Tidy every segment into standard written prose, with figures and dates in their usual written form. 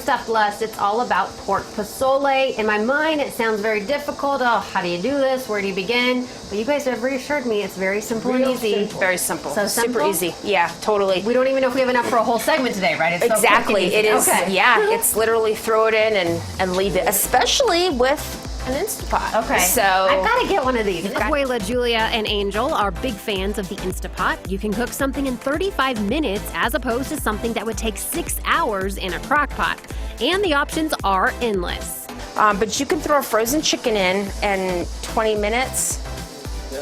Stuffed Lust, it's all about pork posole. In my mind, it sounds very difficult. Oh, how do you do this? Where do you begin? But you guys have reassured me it's very simple and easy. Very simple. So super simple? easy. Yeah, totally. We don't even know if we have enough for a whole segment today, right? It's so exactly. quick and easy. It is. Okay. Yeah, it's literally throw it in and leave it, especially with an Instapot. Okay. So I've got to get one of these. Abuela Julia and Angel are big fans of the Instapot. You can cook something in 35 minutes as opposed to something that would take 6 hours in a crock pot. And the options are endless. But you can throw a frozen chicken in 20 minutes.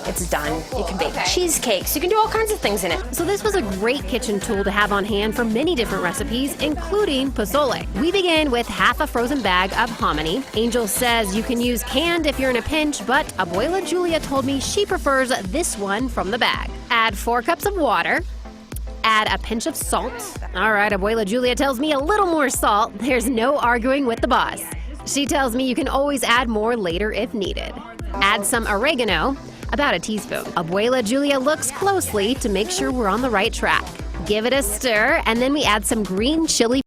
It's done. You can bake cheesecakes. You can do all kinds of things in it. So this was a great kitchen tool to have on hand for many different recipes, including posole. We begin with half a frozen bag of hominy. Angel says you can use canned if you're in a pinch, but Abuela Julia told me she prefers this one from the bag. Add 4 cups of water. Add a pinch of salt. All right, Abuela Julia tells me a little more salt. There's no arguing with the boss. She tells me you can always add more later if needed. Add some oregano. About a teaspoon. Abuela Julia looks closely to make sure we're on the right track. Give it a stir, and then we add some green chili.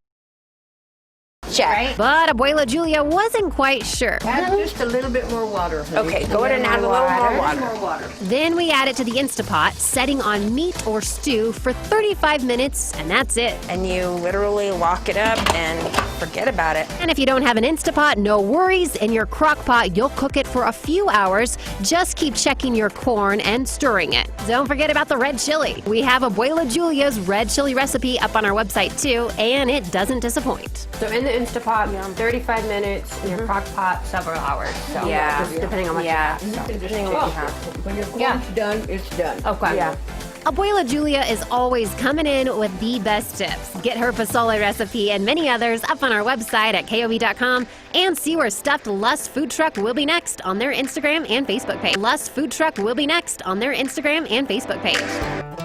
Check. Right. But Abuela Julia wasn't quite sure. Add just a little bit more water, honey. Okay, go ahead and add a little more water. Then we add it to the Instapot, setting on meat or stew for 35 minutes, and that's it. And you literally lock it up and forget about it. And if you don't have an Instapot, no worries. In your crock pot, you'll cook it for a few hours. Just keep checking your corn and stirring it. Don't forget about the red chili. We have Abuela Julia's red chili recipe up on our website too, and it doesn't disappoint. So in the Instapot, 35 minutes. In your crock pot, several hours. So Yeah. just depending on what you have. So. Depending on what you have. When your corn's done, it's done. Okay. Yeah. Abuela Julia is always coming in with the best tips. Get her posole recipe and many others up on our website at KOB.com and see where Stuffed Lust Food Truck will be next on their Instagram and Facebook page. Lust Food Truck will be next on their Instagram and Facebook page.